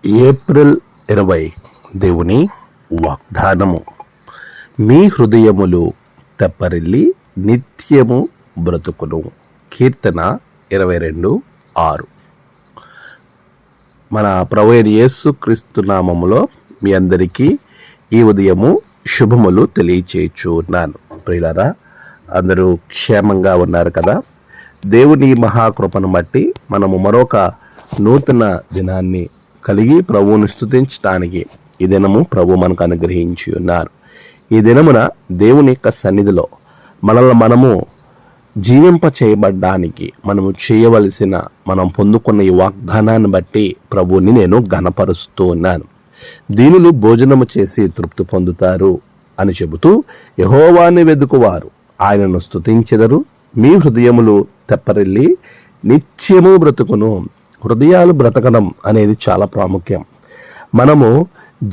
April 20 దేవుని వాగ్దానము. మీ హృదయములు తెప్పరిల్లి నిత్యము బ్రతుకును. కీర్తన 22:6. మన ప్రభు అయిన యేసుక్రీస్తు నామములో మీ అందరికీ ఈ ఉదయము శుభములు తెలియచేయుచున్నాను. ప్రియులారా, అందరూ క్షేమంగా ఉన్నారు కదా? దేవుని మహాకృపను బట్టి మనము మరొక నూతన దినాన్ని కలిగి ప్రభువును స్తుతించడానికి ఈ దినము ప్రభు మనకు అనుగ్రహించి ఉన్నారు. ఈ దినమున దేవుని యొక్క సన్నిధిలో మనల్ని మనము జీవింప చేయబడ్డానికి మనము చేయవలసిన, మనం పొందుకున్న ఈ వాగ్దానాన్ని బట్టి ప్రభువుని నేను ఘనపరుస్తూ ఉన్నాను. దీనులు భోజనము చేసి తృప్తి పొందుతారు అని చెబుతూ, యెహోవాని వెదుకువారు ఆయనను స్తుతించెదరు. మీ హృదయములు తెప్పరిల్లి నిత్యము బ్రతుకును. హృదయాలు బ్రతకడం అనేది చాలా ప్రాముఖ్యం. మనము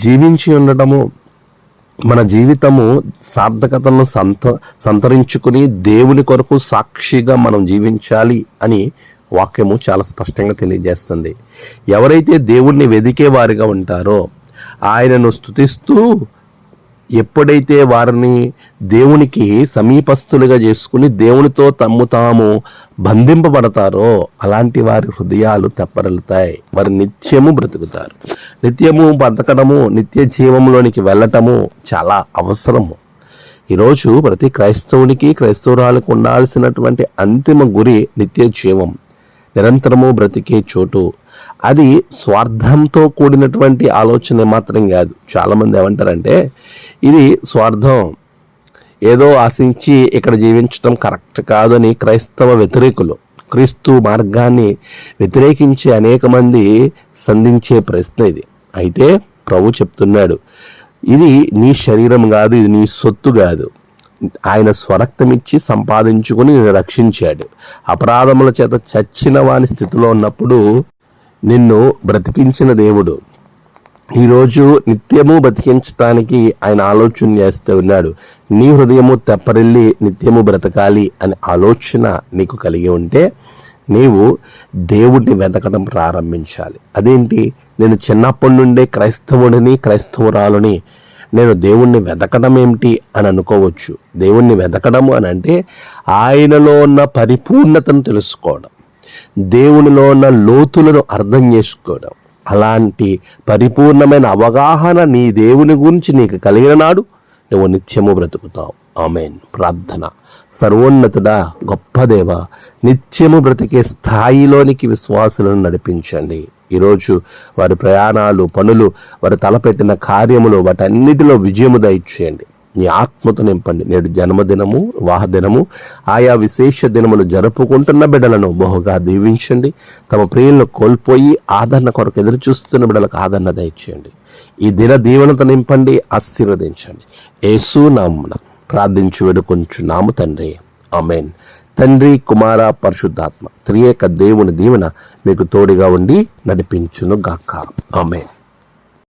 జీవించి ఉండటము, మన జీవితము సార్థకతను సంతరించుకుని దేవుని కొరకు సాక్షిగా మనం జీవించాలి అని వాక్యము చాలా స్పష్టంగా తెలియజేస్తుంది. ఎవరైతే దేవుణ్ణి వెదికే వారిగా ఉంటారో, ఆయనను స్తుతిస్తూ ఎప్పుడైతే వారిని దేవునికి సమీపస్తులుగా చేసుకుని దేవునితో తమ్ము తాము బంధింపబడతారో అలాంటి వారి హృదయాలు తెప్పరిల్లుతాయి. వారు నిత్యము బ్రతుకుతారు. నిత్యము బ్రతకడము, నిత్య జీవంలోనికి వెళ్ళటము చాలా అవసరము. ఈరోజు ప్రతి క్రైస్తవునికి, క్రైస్తవురాలకు ఉండాల్సినటువంటి అంతిమ గురి నిత్య జీవం, నిరంతరము బ్రతికే చోటు. అది స్వార్థంతో కూడినటువంటి ఆలోచన మాత్రం కాదు. చాలామంది ఏమంటారంటే, ఇది స్వార్థం, ఏదో ఆశించి ఇక్కడ జీవించడం కరెక్ట్ కాదని క్రైస్తవ వ్యతిరేకులు, క్రీస్తు మార్గాన్ని వ్యతిరేకించే అనేక మంది సంధించే ప్రశ్న ఇది. అయితే ప్రభు చెప్తున్నాడు, ఇది నీ శరీరం కాదు, ఇది నీ సొత్తు కాదు. ఆయన స్వరక్తమిచ్చి సంపాదించుకుని నిన్ను రక్షించాడు. అపరాధముల చేత చచ్చిన వాని స్థితిలో ఉన్నప్పుడు నిన్ను బ్రతికించిన దేవుడు ఈరోజు నిత్యము బ్రతికించడానికి ఆయన ఆలోచన చేస్తూ ఉన్నాడు. నీ హృదయము తెప్పరిల్లి నిత్యము బ్రతకాలి అనే ఆలోచన నీకు కలిగి ఉంటే నీవు దేవుడిని వెతకడం ప్రారంభించాలి. అదేంటి, నేను చిన్నప్పటి నుండే క్రైస్తవుడిని, క్రైస్తవురాలుని, నేను దేవుణ్ణి వెతకడం ఏమిటి అని అనుకోవచ్చు. దేవుణ్ణి వెతకడము అని అంటే ఆయనలో ఉన్న పరిపూర్ణతను తెలుసుకోవడం, దేవునిలో ఉన్న లోతులను అర్థం చేసుకోవడం. అలాంటి పరిపూర్ణమైన అవగాహన నీ దేవుని గురించి నీకు కలిగిన నాడు నువ్వు నిత్యము బ్రతుకుతావు. ఆమేన్. ప్రార్థన. సర్వోన్నతుడా, గొప్ప దేవ, నిత్యము బ్రతికే స్థాయిలోనికి విశ్వాసులను నడిపించండి. ఈరోజు వారి ప్రయాణాలు, పనులు, వారు తలపెట్టిన కార్యములు, వాటన్నిటిలో విజయము దయచేయండి. నీ ఆత్మతో నింపండి. నేడు జన్మదినము, వివాహ దినము, ఆయా విశేష దినములు జరుపుకుంటున్న బిడ్డలను బహుగా దీవించండి. తమ ప్రియులను కోల్పోయి ఆదరణ కొరకు ఎదురు చూస్తున్న బిడ్డలకు ఆదరణ దయచేయండి. ఈ దిన దీవెనతో నింపండి, ఆశీర్వదించండి. యేసు నామమున ప్రార్థించి వేడుకొంచున్నాము తండ్రి. ఆమేన్. తండ్రి, కుమార, పరిశుద్ధాత్మ త్రియేక దేవుని దీవెన మీకు తోడుగా ఉండి నడిపించును గాక. ఆమేన్.